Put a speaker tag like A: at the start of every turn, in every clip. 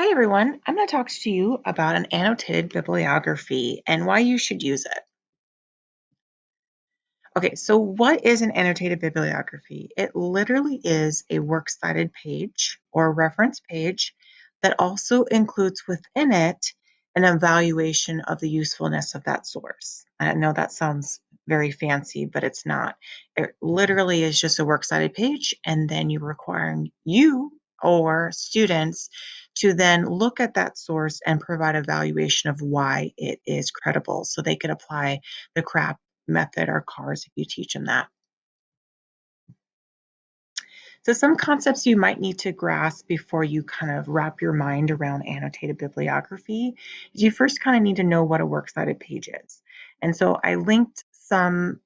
A: Hi everyone, I'm going to talk to you about an annotated bibliography and why you should use it. Okay, so what is an annotated bibliography? It literally is a works cited page or reference page that also includes within it an evaluation of the usefulness of that source. I know that sounds very fancy, but it's not. It literally is just a works cited page, and then you're requiring you or students to then look at that source and provide a valuation of why it is credible so they could apply the CRAP method or CARS if you teach them that. So some concepts you might need to grasp before you kind of wrap your mind around annotated bibliography is you first kind of need to know what a works cited page is. And so I linked some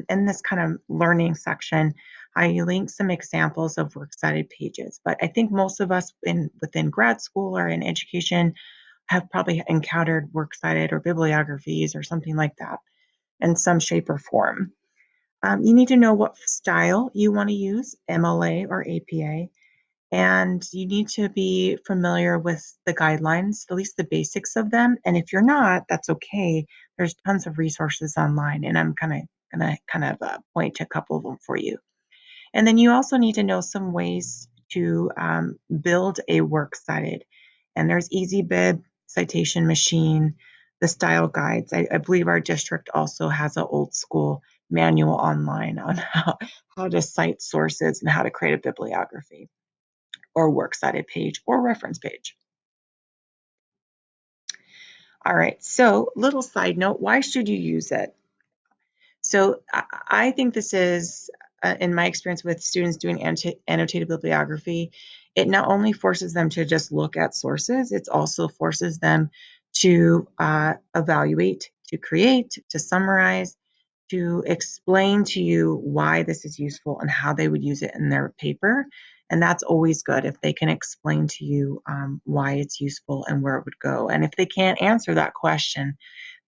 A: in this kind of learning section. I linked some examples of works cited pages, but I think most of us within grad school or in education have probably encountered works cited or bibliographies or something like that in some shape or form. You need to know what style you want to use, MLA or APA, and you need to be familiar with the guidelines, at least the basics of them. And if you're not, that's okay. There's tons of resources online, and I'm gonna point to a couple of them for you. And then you also need to know some ways to build a works cited. And there's EasyBib, Citation Machine, the style guides. I believe our district also has an old school manual online on how to cite sources and how to create a bibliography or works cited page or reference page. All right, so little side note, why should you use it? So I think this is, in my experience with students doing annotated bibliography, it not only forces them to just look at sources, it also forces them to evaluate, to create, to summarize, to explain to you why this is useful and how they would use it in their paper. And that's always good if they can explain to you why it's useful and where it would go. And if they can't answer that question,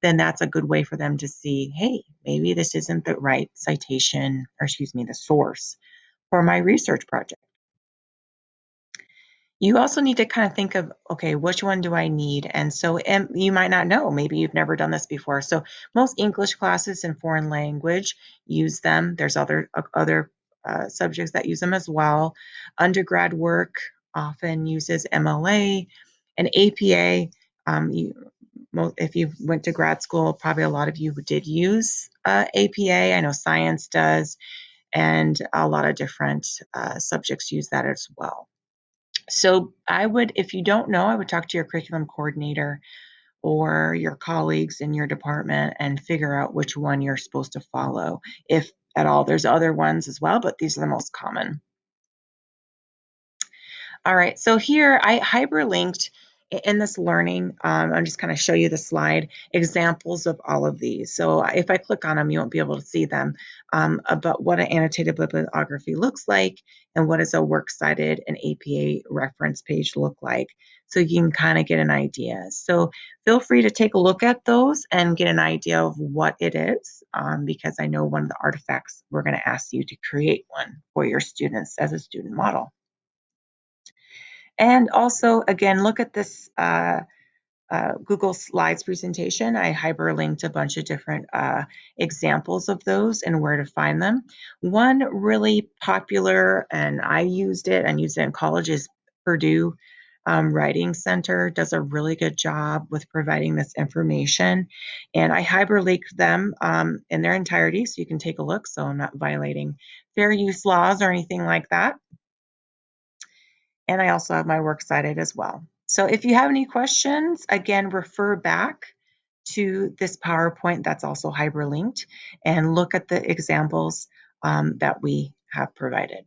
A: then that's a good way for them to see, hey, maybe this isn't the right citation, or excuse me, the source for my research project. You also need to kind of think of, okay, which one do I need? And so you might not know, maybe you've never done this before. So most English classes in foreign language use them. There's other subjects that use them as well. Undergrad work often uses MLA and APA. If you went to grad school, probably a lot of you did use APA. I know science does, and a lot of different subjects use that as well. So if you don't know, I would talk to your curriculum coordinator or your colleagues in your department and figure out which one you're supposed to follow, if at all. There's other ones as well, but these are the most common. All right, so here I hyperlinked in this learning. I'm just kind of show you the slide, examples of all of these. So if I click on them, you won't be able to see them, about what an annotated bibliography looks like and what does a works cited and APA reference page look like. So you can kind of get an idea. So feel free to take a look at those and get an idea of what it is, because I know one of the artifacts, we're going to ask you to create one for your students as a student model. And also, again, look at this Google Slides presentation. I hyperlinked a bunch of different examples of those and where to find them. One really popular, and I used it in college, is Purdue Writing Center. Does a really good job with providing this information. And I hyperlinked them in their entirety so you can take a look. So I'm not violating fair use laws or anything like that. And I also have my works cited as well. So if you have any questions, again, refer back to this PowerPoint that's also hyperlinked and look at the examples that we have provided.